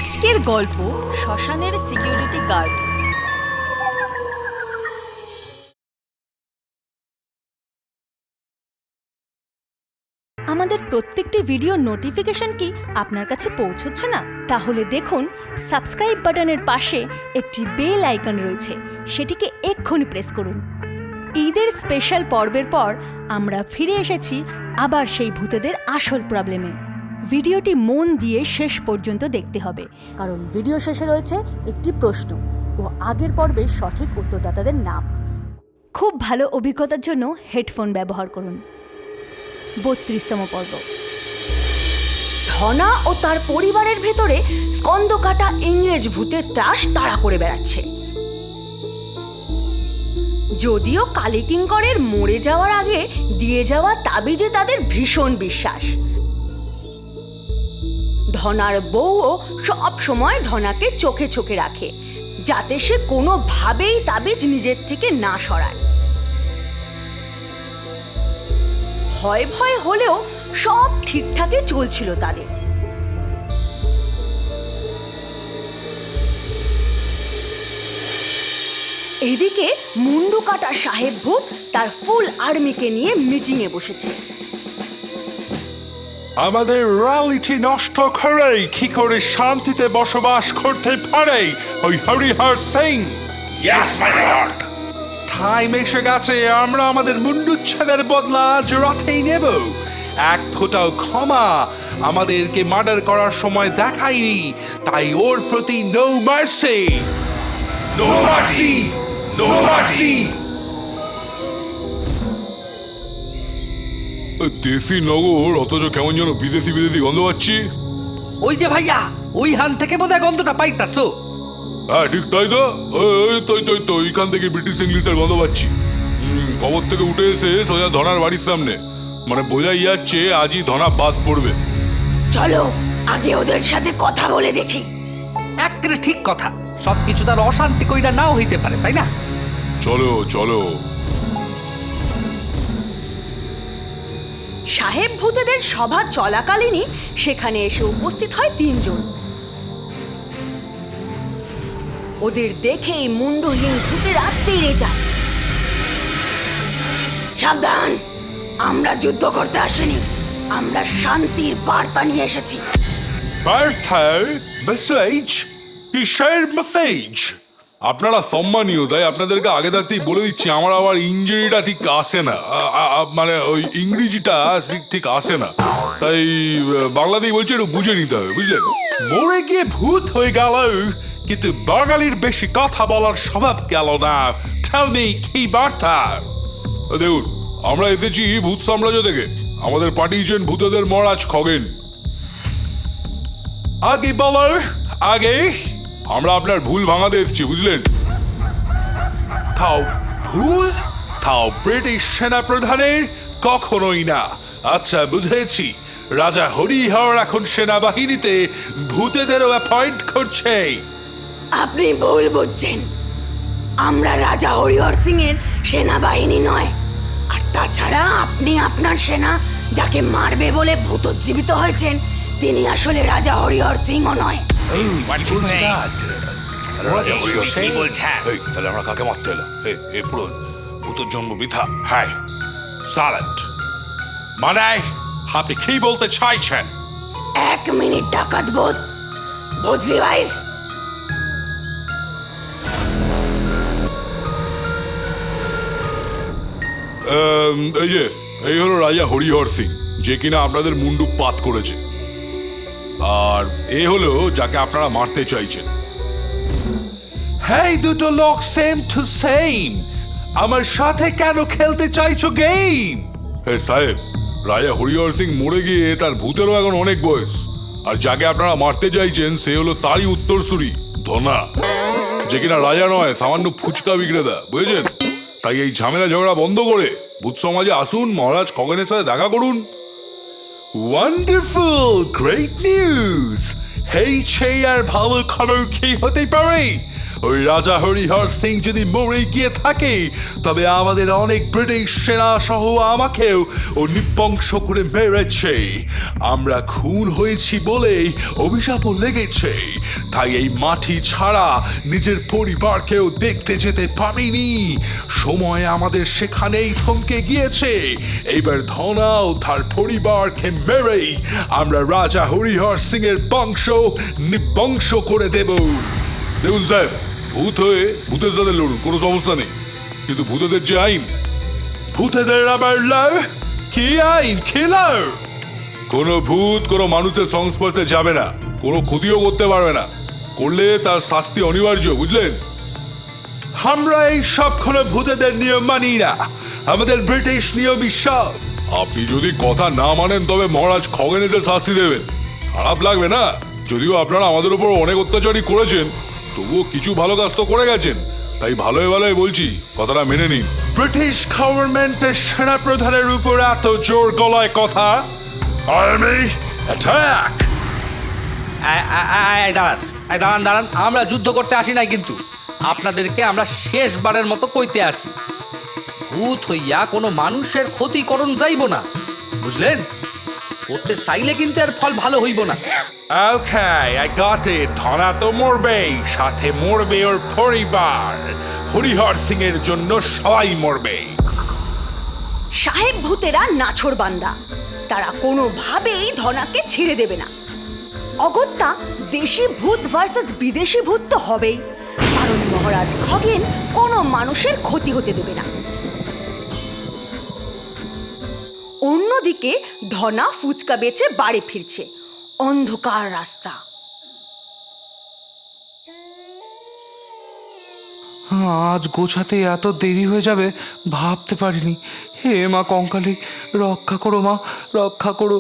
আজকের গল্প শ্মশানের সিকিউরিটি গার্ড। আমাদের প্রত্যেকটি ভিডিও নোটিফিকেশন কি আপনার কাছে পৌঁছচ্ছে না? তাহলে দেখুন সাবস্ক্রাইব বাটনের পাশে একটি বেল আইকন রয়েছে, সেটিকে এক্ষুনি প্রেস করুন। ঈদের স্পেশাল পর্বের পর আমরা ফিরে এসেছি আবার সেই ভূতেদের আসল প্রবলেমে। ভিডিওটি মন দিয়ে শেষ পর্যন্ত দেখতে হবে, কারণ ভিডিও শেষে রয়েছে একটি প্রশ্ন ও আগের পর্বের সঠিক উত্তরদাতাদের নাম। খুব ভালো অভিজ্ঞতার জন্য হেডফোন ব্যবহার করুন। ৩২তম পর্ব। ধনা ও তার পরিবারের ভেতরে স্কন্দকাটা ইংরেজ ভূতের ত্রাস তাড়া করে বেড়াচ্ছে। যদিও কালীকিঙ্করের মরে যাওয়ার আগে দিয়ে যাওয়া তাবিজে তাদের ভীষণ বিশ্বাস। ধনার বউও সব সময় ধনাকে চোখে চোখে রাখে, যাতে সে কোনোভাবেই তাবিজ নিজের থেকে না সরায়। ভয় ভয় হলেও সব ঠিকঠাকই চলছিল তাদের। এদিকে মুন্ডুকাটা সাহেব ভূত তার ফুল আর্মিকে নিয়ে মিটিংয়ে বসেছে। আমাদের রিয়ালিটি নষ্ট করে কি করে শান্তিতে বসবাস করতে পারে ওই Harihar Singh? Yes, my lord. Time এসে গেছে, আমরা আমাদের মুন্ডুচ্ছেদের বদলা আজ রাতেই নেব। এক ফোঁটাও ক্ষমা আমাদেরকে মার্ডার করার সময় দেখায়নি, তাই ওর প্রতি no mercy. No mercy! No mercy! দেশি নগর অথচ কেমন যেন বিদেশি বিদেশি গন্ধ পাচ্ছি। ওই যে ভাইয়া, ওই হান থেকে বোধহয় গন্ধটা পাইতাছো। হ্যাঁ ঠিক তাই তো, তো ওইখান থেকে ব্রিটিশ ইংলিশের গন্ধ পাচ্ছি। কবর থেকে উঠে এসে সোজা ধনার বাড়ির সামনে, মানে বোঝাই যাচ্ছে আজই ধনা বাদ পড়বে। চলো আগে ওদের সাথে কথা বলে দেখি। একেবারে ঠিক কথা, সবকিছু তার অশান্তি কইরা নাও হইতে পারে, তাই না? চলো চলো। সাহেব ভূতেদের সভা চলাকালীনই সেখানে এসে উপস্থিত হয় ৩ জন। ওদের দেখেই মুন্ডহীন ভূতেরা তেড়ে যায়। সাবধান, আমরা যুদ্ধ করতে আসিনি, আমরা শান্তির বার্তা নিয়ে এসেছি। বার্থার মেসেজ? কিসের মেসেজ? আপনারা সম্মানীয়, তাই আপনাদেরকে আগে থাকতেই বলে দিচ্ছি, আমার আবার ইংরেজিটা ঠিক আসে না, মানে ওই ইংরেজিটা ঠিক আসে না, তাই বাংলাতেই বলছি, একটু বুঝে নিতে হবে, বুঝলেন? মরে গিয়ে ভূত হয়ে গেল, কিন্তু বাঙালির বেশি কথা বলার স্বভাব গেল না। টেল মি কি বার্তা? দেখুন, আমরা এসেছি ভূত সাম্রাজ্য থেকে, আমাদের পাঠিয়েছেন ভূতেদের মহারাজ খগেন। আগে বলার আগে আমরা আপনার ভুল ভাঙাতে এসেছি, বুঝলেন? তাও ভুল? তাও ব্রিটিশ সেনা প্রধানের? কখনোই না। আচ্ছা বুঝেছি, রাজা হরিহর এখন সেনাবাহিনীতে ভূতেদেরও অ্যাপয়েন্ট করছে। আপনি ভুল বুঝছেন, আমরা রাজা হরিহর সিং এর সেনাবাহিনী নয়। আর তাছাড়া আপনি আপনার সেনা যাকে মারবে বলে ভূতোজ্জীবিত হয়েছেন, তিনি আসলে রাজা হরিহর সিংও নয়। What you say? কি বলছেন? তাহলে আমরা কাকে মারতে এলাম? এই পুরো ভূতের জন্ম বৃথা। হ্যাঁ, সাইলেন্ট। মানে আপনি কি বলতে চাইছেন? 1 মিনিট ডাকাত ভূত, ভূত রিভাইস। এই হলো রাজা হরিহর সিং, যে কিনা আপনাদের মুন্ডু পাত করেছে। আর এ হলো যাকে আপনারা মারতে চাইছেন। হ্যাঁ, দুটো লোক সেম টু সেম, আমার সাথে কেন খেলতে চাইছো গেম? হে সাহেব, রাজা হরিহর সিং মরে গিয়ে তার ভূতেরও এখন অনেক বয়স, আর যাকে আপনারা মারতে চাইছেন সে হলো তারই উত্তরসূরি ধনা, যে কিনা রাজা নয়, সামান্য ফুচকা বিক্রেতা, বুঝেছেন? তাই এই ঝামেলা ঝগড়া বন্ধ করে ভূত সমাজে আসুন, মহারাজ খগেনের সাথে দেখা করুন। Wonderful, great news. এই চেয়ে আর ভালো খবর কি হতে পারে? ওই রাজা হরিহর সিং যদি মরে গিয়ে থাকে, তবে আমাদের অনেক ব্রিটিশ সেনা সহ আমাকেও ও নিঃবংশ করে মেরেছে। আমরা খুন হয়েছি বলেই অভিশাপও লেগেছে, তাই এই মাটি ছাড়া নিজের পরিবারকেও দেখতে যেতে পারিনি। সময় আমাদের সেখানেই থমকে গিয়েছে। এইবার ধনা ও তার পরিবারকে মেরেই আমরা রাজা হরিহর সিং এর বংশ নিঃবংশ করে দেব। দেখুন সাহেব, ভূত হয়ে ভূতের সাথে লড়ুন, কোনো সমস্যা নেই, কিন্তু ভূতেদের যে আইন, ভূতেদের আবার লাভ কি আইন খেলার। কোনো ভূত কোনো মানুষের সংস্পর্শে যাবে না, কোনো ক্ষতিও করতে পারবে না, করলে তার শাস্তি অনিবার্য, বুঝলেন? আমরা এই সব কোনো ভূতেদের নিয়ম মানি না, আমাদের ব্রিটিশ নিয়মই সব। আপনি যদি কথা না মানেন তবে মহারাজ খগেনেদের শাস্তি দেবেন, খারাপ লাগবে না? যদিও আপনারা আমাদের উপর অনেক অত্যাচারই করেছেন, তবুও কিছু ভালো কাজ তো করে গেছেন, তাই ভালোই ভালোই বলছি, কথাটা মেনে নিন। ব্রিটিশ গভর্নমেন্টের সেনা প্রধানের উপর এত জোর গলায় কথা, আর্মি অ্যাটাক! দাঁড়ান, আমরা যুদ্ধ করতে আসি নাই, কিন্তু আপনাদেরকে আমরা শেষবারের মতো কইতে আসি, ভূত হইয়া কোনো মানুষের ক্ষতি করণ যাইব না, বুঝলেন? করতে চাইলে কিন্তু এর ফল ভালো হইব না। Okay, I got it. ধনা তো মরবেই, সাথে মরবে ওর পরিবার। হরিহর সিং এর জন্য সবাই মরবে। সাহেব ভূতেরা নাছোড়বান্দা, তারা কোনোভাবেই ধনাকে ছেড়ে দেবে না। অগত্যা দেশি ভূত ভার্সেস বিদেশি ভূত তো হবেই, কারণ মহারাজ খগেন কোনো মানুষের ক্ষতি হতে দেবে না। অন্যদিকে ধনা ফুচকা বেচে বাড়ি ফিরছে, অন্ধকার রাস্তা। আজ গোছাতে এত দেরি হয়ে যাবে ভাবতে পারিনি। হে মা কঙ্কালী, রক্ষা করো মা, রক্ষা করো।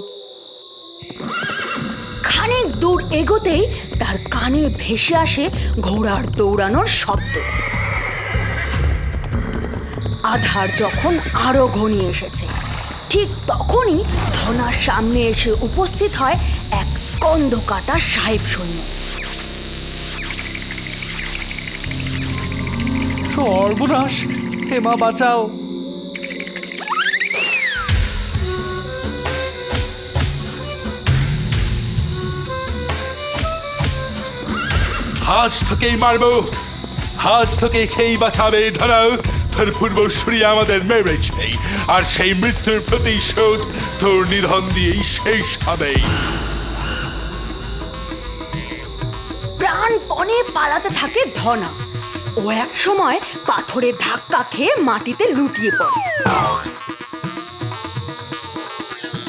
খানিক দূর এগোতেই তার কানে ভেসে আসে ঘোড়ার দৌড়ানোর শব্দ। আধার যখন আরো ঘনিয়ে এসেছে, ঠিক তখনই ধনার সামনে এসে উপস্থিত হয় এক স্কন্ধ কাটা সাহেব সৈন্য। সর্বনাশ, হে মা বাঁচাও। আজ থেকেই মারবো, আজ থেকে খেই বাঁচাবে ধনা। তোর পূর্বসূরি আমাদের মেরেছে, আর সেই মৃত্যুর প্রতিশোধ তোর নিধন দিয়েই শেষ হবে। প্রাণপণে পালাতে থাকে ধনা। ও এক সময় পাথরে ধাক্কা খেয়ে মাটিতে লুটিয়ে পড়ে।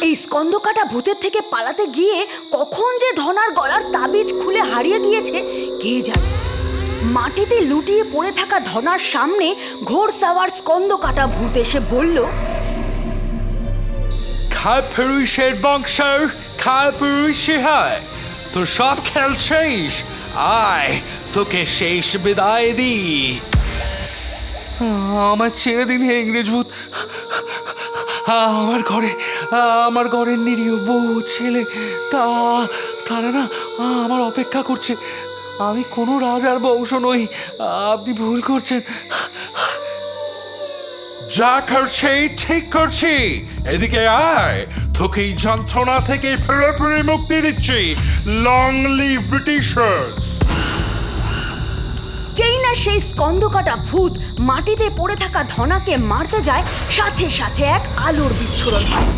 এই স্কন্ধকাটা ভূতের থেকে পালাতে গিয়ে কখন যে ধনার গলার তাবিজ খুলে হারিয়ে দিয়েছে কে জানে। মাটিতে লুটিয়ে পড়ে থাকা ধনার সামনে ঘোড়সাওয়ার স্কন্ধকাটা ভূত এসে বলল, কাপুরুষের বংশ কাপুরুষই হয়, তোর সব খেল শেষ, আয় তোকে শেষ বিদায় দি। আমায় ছেড়ে দিন হে ইংরেজ ভূত। আমার ঘরের নিরীহ বউ ছেলে তারা না আমার অপেক্ষা করছে। আমি কোনো রাজার বংশ নই, আপনি ভুল করছেন। যা করছে ঠিক করছি, এদিকে আয়, তোকে এই যন্ত্রণা থেকে পুরোপুরি মুক্তি দিচ্ছি। Long live ব্রিটিশার্স! যেই না সেই স্কন্ধকাটা ভূত মাটিতে পড়ে থাকা ধনাকে মারতে যায়, সাথে সাথে এক আলোর বিচ্ছুরণ হয়।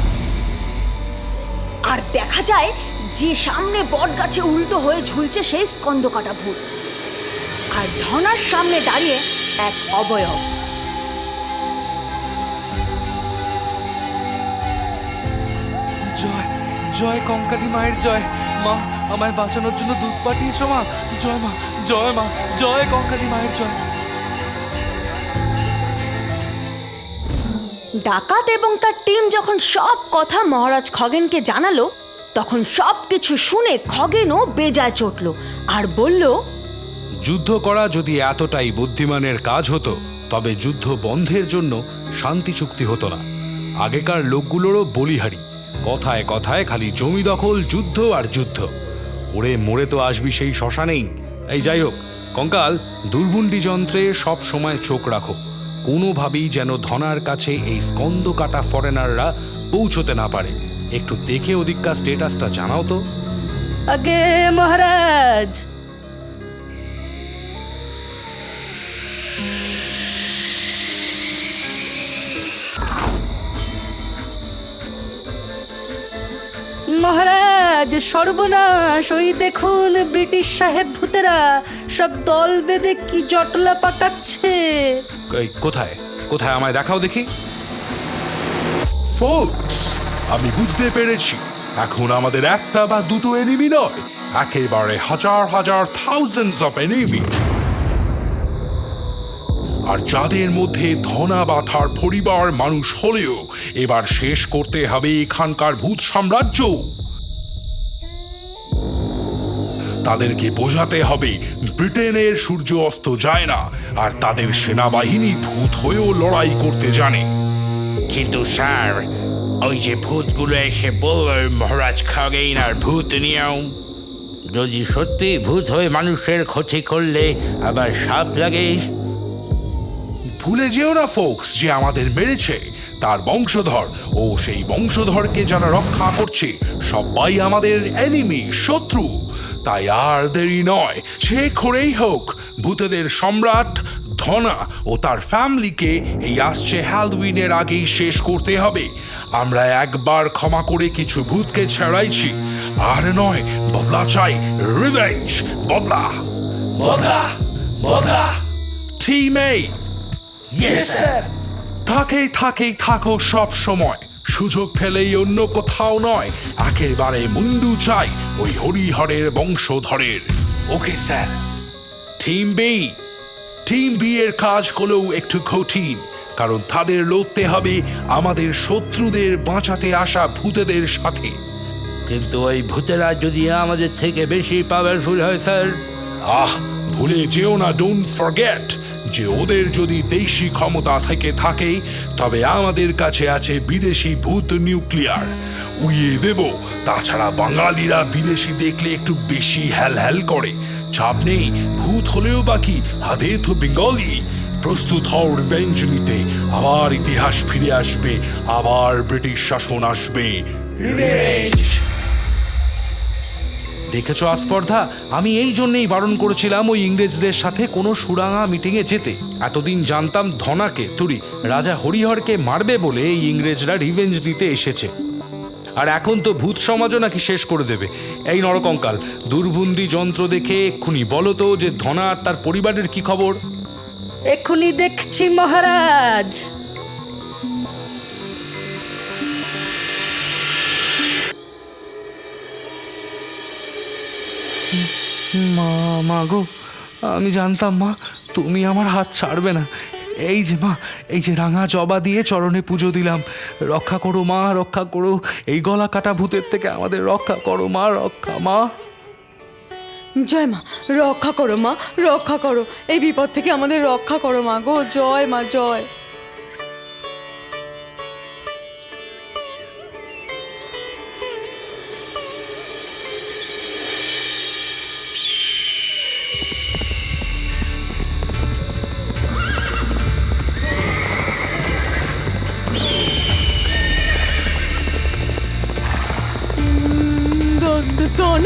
আর দেখা যায় যে সামনে বটগাছে উল্টো হয়ে ঝুলছে সেই স্কন্ধকাটা ভূত, আর ধনার সামনে দাঁড়িয়ে এক অবয়ব। জয় জয় কঙ্কালী মায়ের জয়। মা, আমায় বাঁচানোর জন্য দুধ পাঠিয়েছো মা। জয় মা, জয় মা, জয় কঙ্কালী মায়ের জয়। ডাকাত এবং তার টিম যখন সব কথা মহারাজ খগেনকে জানালো, তখন সব কিছু শুনে খগেনও বেজায় চটল আর বলল, যুদ্ধ করা যদি এতটাই বুদ্ধিমানের কাজ হতো, তবে যুদ্ধ বন্ধের জন্য শান্তি চুক্তি হতো না। আগেকার লোকগুলোরও বলিহারি, কথায় কথায় খালি জমি দখল, যুদ্ধ আর যুদ্ধ। ওরে মরে তো আসবি সেই শ্মশানেই। এই যাই হোক কঙ্কাল, দুর্বুন্ডি যন্ত্রে সব সময় চোখ রাখো, কোনোভাবেই যেন ধনার কাছে এই স্কন্দ কাটা ফরেনাররা পৌঁছতে না পারে। একটু দেখে ওদিককার স্টেটাসটা জানাও তো। আগে মহারাজ। মহারাজ, সর্বনাশ! ওই দেখুন ব্রিটিশ সাহেব ভূতেরা সব দল বেঁধে কি জটলা পাকাচ্ছে। এই কোথায় কোথায় আমায় দেখাও দেখি। ফোকস, আমি বুঝতে পেরেছি, এখন আমাদের একটা বা দুটো এনিমি নয়, একেবারে হাজার হাজার থাউজেন্ডস অফ এনিমি। আর যাদের মধ্যে ধনা বা তার পরিবার মানুষ হলেও এবার শেষ করতে হবে এখানকার ভূত সাম্রাজ্য। তাদেরকে বোঝাতে হবে ব্রিটেনের সূর্য অস্ত যায় না, আর তাদের সেনাবাহিনী ভূত হয়েও লড়াই করতে জানে। কিন্তু স্যার, ওই যে ভূতগুলো এসে বলল মহারাজ খাগেইন আর ভূত নিয়েও, যদি সত্যি ভূত হয়ে মানুষের ক্ষতি করলে আবার সাপ লাগে। ভুলে যেও না ফোকস, যে আমাদের মেরেছে তার বংশধর, ও সেই বংশধরকে যারা রক্ষা করছে সবাই আমাদের এনিমি, শত্রু। তাই আর দেরি নয়, যে করেই হোক ভূতেদের সম্রাট ধনা ও তার ফ্যামিলিকে এই আসছে হ্যালোউইনের আগেই শেষ করতে হবে। আমরা একবার ক্ষমা করে কিছু ভূতকে ছাড়াইছি, আর নয়, বদলা চাই, রিভেঞ্জ, বদলা, বদলা, বদলা। টিম এ, ইয়েস স্যার। থাকো সব সময়, সুযোগ পেলেই অন্য কোথাও নয়, একেবারে মুন্ডু চাই ওই হরিহরের বংশধরের। Okay sir. টিম বি এর কাজ হলেও একটু কঠিন, কারণ তাদের লড়তে হবে আমাদের শত্রুদের বাঁচাতে আসা ভূতেদের সাথে। কিন্তু ওই ভূতেরা যদি আমাদের থেকে বেশি পাওয়ারফুল হয় স্যার। ভুলে যেও না, ডোন্ট ফরগেট, যে ওদের যদি দেশি ক্ষমতা থেকে থাকে তবে আমাদের কাছে আছে বিদেশি ভূত নিউক্লিয়ার, উড়িয়ে দেব। তাছাড়া বাঙালিরা বিদেশি দেখলে একটু বেশি হ্যাল করে। চাপ নেই, ভূত হলেও বাকি হাতে তো বেঙ্গলি। প্রস্তুত হও রিভেঞ্জ নিতে, আবার ইতিহাস ফিরে আসবে, আবার ব্রিটিশ শাসন আসবে। রিভেঞ্জ। দেখেছো আস্পর্ধা, আমি এই জন্যই বারণ করেছিলাম ওই ইংরেজদের সাথে কোনো সুরাঙা মিটিংয়ে যেতে। এতদিন জানতাম ধনাকে তুরি রাজা হরিহরকে মারবে বলে এই ইংরেজরা রিভেঞ্জ নিতে এসেছে, আর এখন তো ভূত সমাজও নাকি শেষ করে দেবে। এই নরকঙ্কাল, দুর্বুন্দি যন্ত্র দেখে এক্ষুনি বলো তো যে ধনা আর তার পরিবারের কি খবর। এক্ষুনি দেখছি মহারাজ। মা গো, আমি জানতাম মা তুমি আমার হাত ছাড়বে না। এই যে মা, এই যে রাঙা জবা দিয়ে চরণে পুজো দিলাম। রক্ষা করো মা, রক্ষা করো, এই গলা কাটা ভূতের থেকে আমাদের রক্ষা করো মা, রক্ষা মা। জয় মা, রক্ষা করো মা, রক্ষা করো, এই বিপদ থেকে আমাদের রক্ষা করো মা গো, জয় মা, জয়।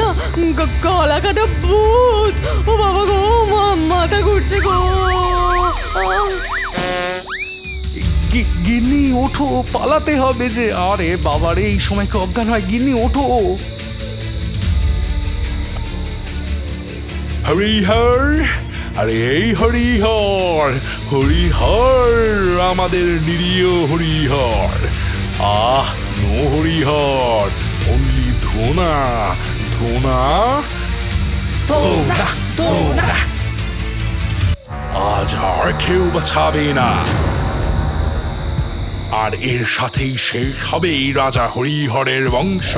না, গলা কাটা ভূত, ও বাবা গো, মাথা ঘুরছে গো। গিন্নি ওঠো, পালাতে হবে যে। আরে বাবারে, এই সময় কি অজ্ঞান হয়? গিন্নি ওঠো। হরিহর, আরে এই হরিহর, হরিহর, আমাদের নিরীহ হরিহর। No Harihar, only Dhona, Dhona, Dhona, Dhona. আজ আর কেউ বাঁচাবে না, আর এর সাথেই শেষ হবে রাজা হরিহরের বংশ।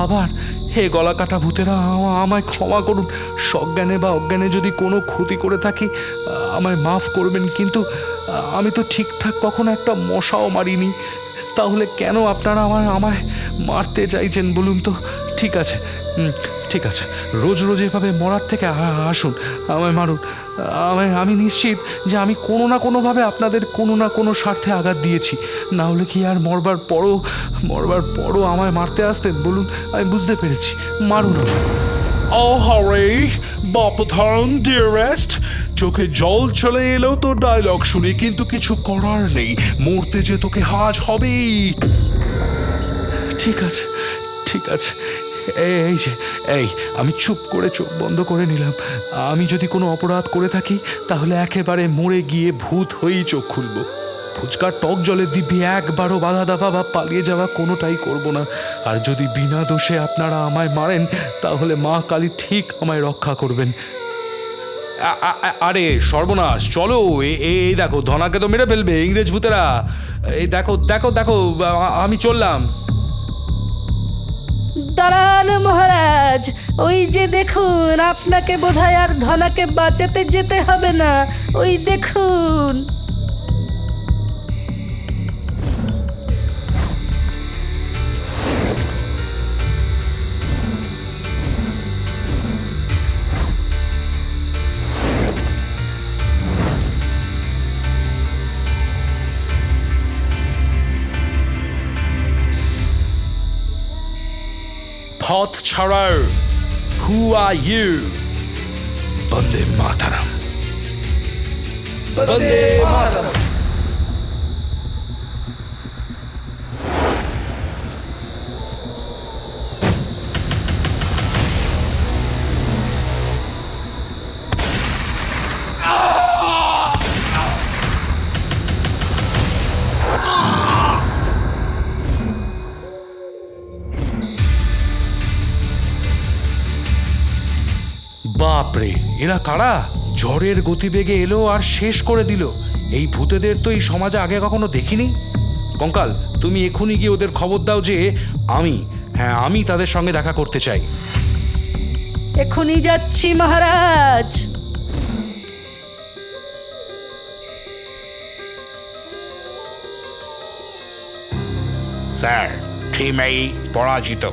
আবার হে গলা কাটা ভূতেরা, আমায় ক্ষমা করুন। সজ্ঞানে বা অজ্ঞানে যদি কোনো ক্ষতি করে থাকি আমায় মাফ করবেন, কিন্তু আমি তো ঠিকঠাক কখনো একটা মশাও মারিনি। তাহলে কেন আপনারা আমায় মারতে চাইছেন বলুন তো? ঠিক আছে, ঠিক আছে, রোজ রোজ এভাবে মরার থেকে আসুন, আমায় মারুন। আমি নিশ্চিত যে আমি কোনো না কোনোভাবে আপনাদের কোনো না কোনো স্বার্থে আঘাত দিয়েছি, না হলে কি আর মরবার পরও আমায় মারতে আসতেন বলুন? আমি বুঝতে পেরেছি, মারুন আমায়। আহারে বাপধান ডিয়ারেস্ট, চোখে জল চলে এলো তো ডায়লগ শুনে, কিন্তু কিছু করার নেই, মরতে যে তোকে হাজ হবেই। ঠিক আছে, ঠিক আছে, এই আমি চুপ করে চোখ বন্ধ করে নিলাম। আমি যদি কোনো অপরাধ করে থাকি তাহলে একেবারে মরে গিয়ে ভূত হয়েই চোখ খুলব। ফুচকার টক জলের দিব্যি একবারও বাধা দাবা বা পালিয়ে যাওয়া কোনোটাই করব না। আর যদি বিনা দোষে আপনারা আমায় মারেন তাহলে মা কালী ঠিক আমায় রক্ষা করবেন। আরে সর্বনাশ, চলো, এই দেখো ধনাকে তো মেরে ফেলবে ইংরেজ ভূতেরা। এই দেখো দেখো দেখো, আমি চললাম। দাঁড়ান মহারাজ, ওই যে দেখুন, আপনাকে বোধহয় আর ধনাকে বাঁচাতে যেতে হবে না, ওই দেখুন। পথ ছাড়াও, হু আর ইউ? বন্দে মাতারাম, বন্দে মাতারাম। বাপরে, এরা কারা? ঝড়ের গতিবেগে এলো আর শেষ করে দিল। এই ভূতেদের তো এই সমাজে আগে কখনো দেখিনি। কঙ্কাল, তুমি এক্ষুনি গিয়ে ওদের খবর দাও যে আমি তাদের সঙ্গে দেখা করতে চাই। এখনই যাচ্ছি মহারাজ। স্যার, থিমেই পরাজিত।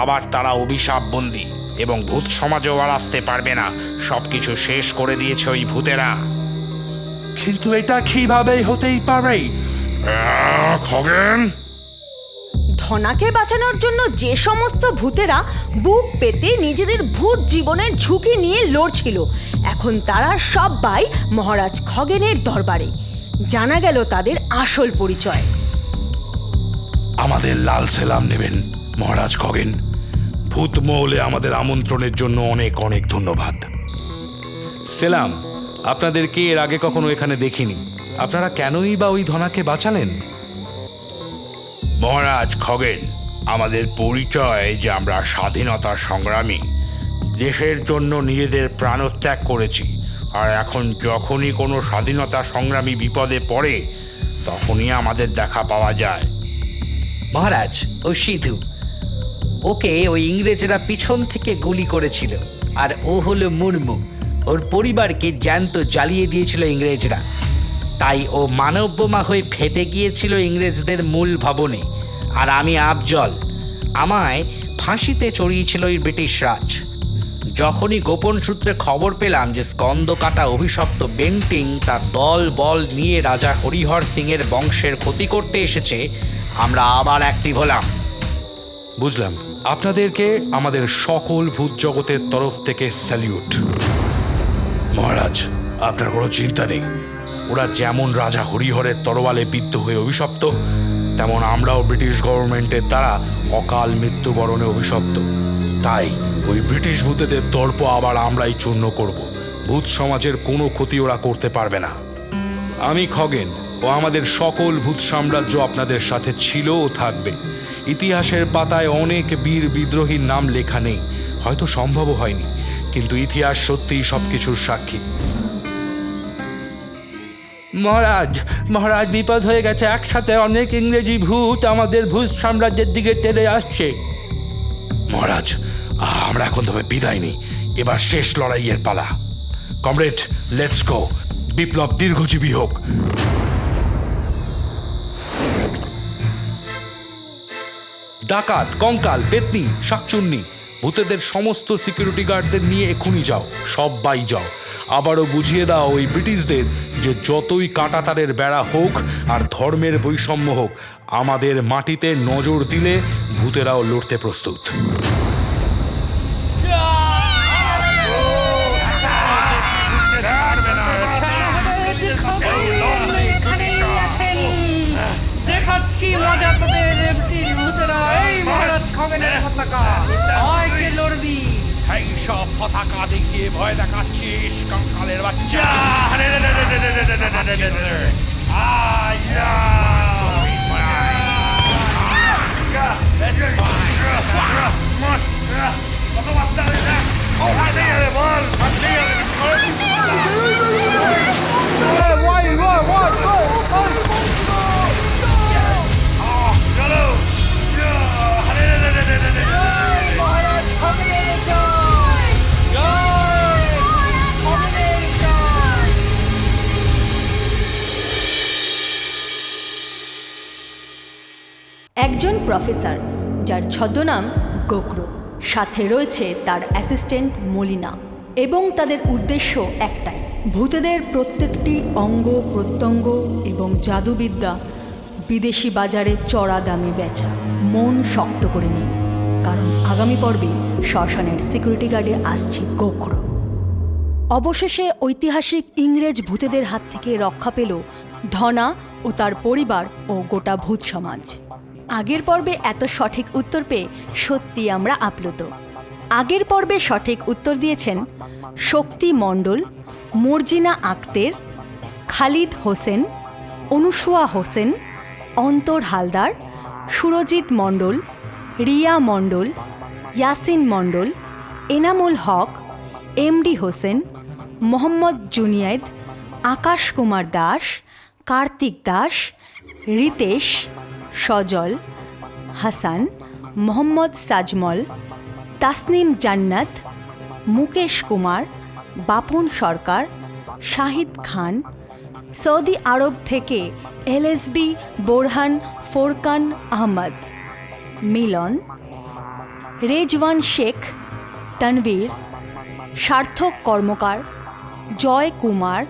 আবার তারা অভিশাপ বন্দী এবং ভূত সমাজেও আর আসতে পারবে না। সবকিছু শেষ করে দিয়েছে ওই ভূতেরা। কিন্তু এটা কিভাবে হতেই পারে? খগেন, ধনাকে বাঁচানোর জন্য যে সমস্ত ভূতেরা বুক পেতে নিজেদের ভূত জীবনের ঝুঁকি নিয়ে লড়ছিল, এখন তারা সবাই মহারাজ খগেনের দরবারে। জানা গেল তাদের আসল পরিচয়। আমাদের লাল সেলাম নেবেন মহারাজ খগেন। ভূত মহলে আমাদের আমন্ত্রণের জন্য অনেক অনেক ধন্যবাদ। সেলাম, আপনাদেরকে এর আগে কখনো এখানে দেখিনি। আপনারা কেনই বা ওই ধনাকে বাঁচালেন? মহারাজ খগেন, আমাদের পরিচয় যে আমরা স্বাধীনতা সংগ্রামী, দেশের জন্য নিজেদের প্রাণত্যাগ করেছি। আর এখন যখনই কোনো স্বাধীনতা সংগ্রামী বিপদে পড়ে তখনই আমাদের দেখা পাওয়া যায়। মহারাজ, ও সিধু, ওকে ওই ইংরেজরা পিছন থেকে গুলি করেছিল। আর ও হলো মুর্মু, ওর পরিবারকে জ্যান্ত জ্বালিয়ে দিয়েছিল ইংরেজরা। তাই ও মানববোমা হয়ে ফেটে গিয়েছিল ইংরেজদের মূল ভবনে। আর আমি আফজল, আমায় ফাঁসিতে চড়িয়েছিল ওই ব্রিটিশ রাজ। যখনই গোপন সূত্রে খবর পেলাম যে স্কন্দ কাটা অভিশপ্ত বেন্টিং তার দল বল নিয়ে রাজা হরিহর সিংয়ের বংশের ক্ষতি করতে এসেছে, আমরা আবার অ্যাক্টিভ হলাম। বুঝলাম। আপনাদেরকে আমাদের সকল ভূত জগতের তরফ থেকে স্যালিউট। মহারাজ, আপনার কোনো চিন্তা নেই। ওরা যেমন রাজা হরিহরের তরোয়ালে বিদ্ধ হয়ে অভিশপ্ত, তেমন আমরাও ব্রিটিশ গভর্নমেন্টের দ্বারা অকাল মৃত্যুবরণে অভিশপ্ত। তাই ওই ব্রিটিশ ভূতেদের দর্প আবার আমরাই চূর্ণ করব। ভূত সমাজের কোনো ক্ষতি ওরা করতে পারবে না। আমি খগেন ও আমাদের সকল ভূত সাম্রাজ্য আপনাদের সাথে ছিল ও থাকবে। ইতিহাসের পাতায় অনেক বীর বিদ্রোহীর নাম লেখা নেই, হয়তো সম্ভবও হয়নি, কিন্তু ইতিহাস সত্যিই সবকিছুর সাক্ষী। মহারাজ বিপদ হয়ে গেছে। একসাথে অনেক ইংরেজি ভূত আমাদের ভূত সাম্রাজ্যের দিকে তেড়ে আসছে। মহারাজ, আমরা এখন তবে বিদায় নিই। এবার শেষ লড়াইয়ের পালা। Comrade, let's go. বিপ্লব দীর্ঘজীবী হোক। ডাকাত, কঙ্কাল, পেতনি, শাকচুন্নি, ভূতেদের সমস্ত সিকিউরিটি গার্ডদের নিয়ে এক্ষুনি যাও, সবাই যাও। আবারও বুঝিয়ে দাও ওই ব্রিটিশদের যে যতই কাঁটাতারের বেড়া হোক আর ধর্মের বৈষম্য হোক, আমাদের মাটিতে নজর দিলে ভূতেরাও লড়তে প্রস্তুত। দেখাচ্ছি মজা তোদের ব্রিটিশ ভূতেরা। এই মহারাজ খগেনের পতাকা, আয় কে লড়বি? এই সব পতাকা দেখিয়ে ভয় দেখাচ্ছিস কঙ্কালের বাচ্চা? একজন প্রফেসর যার ছদ্মনাম গোকরো, সাথে রয়েছে তার অ্যাসিস্ট্যান্ট মলিনা, এবং তাদের উদ্দেশ্য একটাই, ভূতেদের প্রত্যেকটি অঙ্গ প্রত্যঙ্গ এবং জাদুবিদ্যা বিদেশি বাজারে চড়া দামে বেচা। মন শক্ত করে নিন, কারণ আগামী পর্বে শ্মশানের সিকিউরিটি গার্ডে আসছে গোকরো। অবশেষে ঐতিহাসিক ইংরেজ ভূতেদের হাত থেকে রক্ষা পেল ধনা ও তার পরিবার ও গোটা ভূত সমাজ। আগের পর্বে এত সঠিক উত্তর পেয়ে সত্যি আমরা আপ্লুত। আগের পর্বে সঠিক উত্তর দিয়েছেন শক্তি মণ্ডল, মর্জিনা আক্তের, খালিদ হোসেন, অনুসুয়া হোসেন, অন্তর হালদার, সুরজিৎ মণ্ডল, রিয়া মণ্ডল, ইয়াসিন মণ্ডল, এনামুল হক, এমডি হোসেন, মোহাম্মদ জুনিয়েদ, আকাশ কুমার দাস, কার্তিক দাস, রিতেশ, সজল, হাসান, মোহাম্মদ সাজমল, তাসনিম জান্নাত, মুকেশ কুমার, বাপন সরকার, শাহিদ খান, সৌদি আরব থেকে এলএসবি বোরহান ফোরকান আহমদ, মিলন, রেজওয়ান শেখ, তনবীর, সার্থক কর্মকার, জয় কুমার,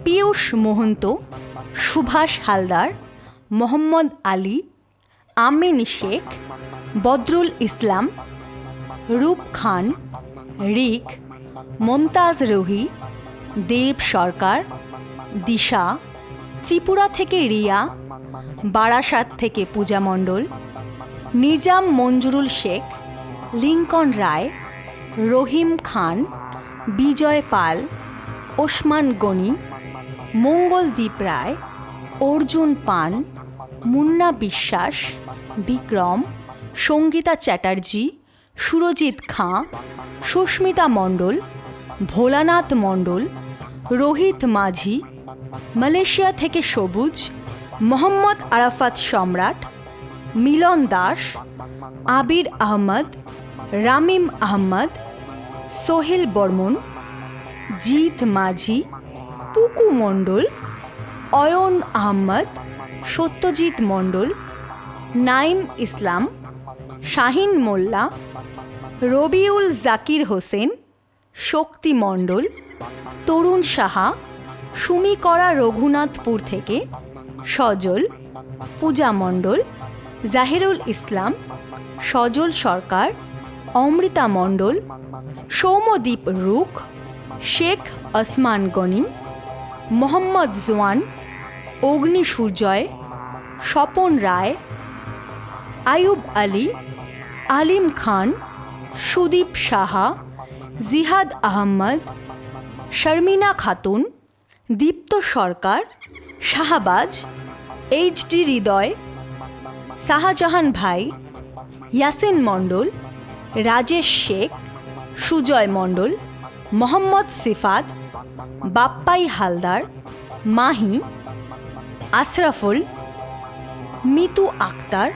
পীয়ূষ মোহন্ত, সুভাষ হালদার, মোহাম্মদ আলী, আমিন শেখ, বদরুল ইসলাম, রূপ খান, রিক, মমতাজ রুহি, দেব সরকার, দিশা, ত্রিপুরা থেকে রিয়া, বারাসাত থেকে পূজা মণ্ডল, নিজাম মঞ্জুরুল শেখ, লিঙ্কন রায়, রহিম খান, বিজয় পাল, ওসমান গনি, মঙ্গলদীপ রায়, অর্জুন পান, মুন্না বিশ্বাস, বিক্রম, সঙ্গীতা চ্যাটার্জি, সুরজিৎ খাঁ, সুস্মিতা মণ্ডল, ভোলানাথ মণ্ডল, রোহিত মাঝি, মালয়েশিয়া থেকে সবুজ, মোহাম্মদ আরাফাত সম্রাট, মিলন দাস, আবির আহমদ, রামিম আহমদ, সোহেল বর্মন, জিৎ মাঝি, পুকু মণ্ডল, অয়ন আহমদ, সত্যজিৎ মণ্ডল, নাইম ইসলাম, শাহিন মোল্লা, রবিউল জাকির হোসেন, শক্তি মণ্ডল, তরুণ সাহা, সুমিকরা রঘুনাথপুর থেকে, সজল, পূজা মণ্ডল, জাহিরুল ইসলাম, সজল সরকার, অমৃতা মণ্ডল, সৌম্যদীপ রুখ, শেখ ওসমান গনি, মোহাম্মদ জোয়ান, অগ্নি সূর্জয়, স্বপন রায়, আয়ুব আলী, আলিম খান, সুদীপ সাহা, জিহাদ আহমদ, শর্মিনা খাতুন, দীপ্ত সরকার, শাহবাজ, এইচডি হৃদয়, শাহজাহান ভাই, ইয়াসিন মণ্ডল, রাজেশ শেখ, সুজয় মণ্ডল, মোহাম্মদ সিফাত, বাপ্পাই হালদার, মাহি, আশরাফুল, মিতু আক্তার,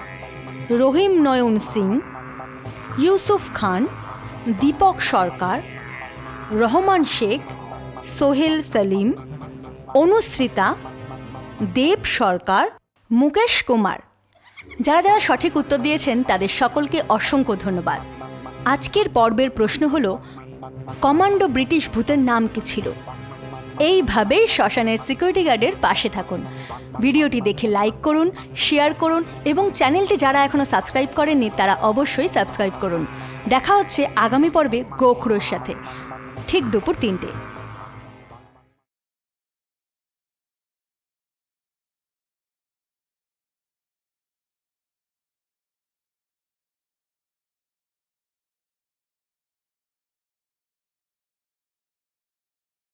রহিম নয়ন সিং, ইউসুফ খান, দীপক সরকার, রহমান শেখ, সোহেল সলিম, অনুসৃতা, দেব সরকার, মুকেশ কুমার, যারা যারা সঠিক উত্তর দিয়েছেন তাদের সকলকে অসংখ্য ধন্যবাদ। আজকের পর্বের প্রশ্ন হলো, কমান্ডো ব্রিটিশ ভূতের নাম কি ছিল? এইভাবেই শ্মশানের সিকিউরিটি গার্ডের পাশে থাকুন। ভিডিওটি দেখে লাইক করুন, শেয়ার করুন এবং চ্যানেলটি যারা এখনও সাবস্ক্রাইব করেননি তারা অবশ্যই সাবস্ক্রাইব করুন। দেখা হচ্ছে আগামী পর্বে গোখরোর সাথে, ঠিক দুপুর 3টে।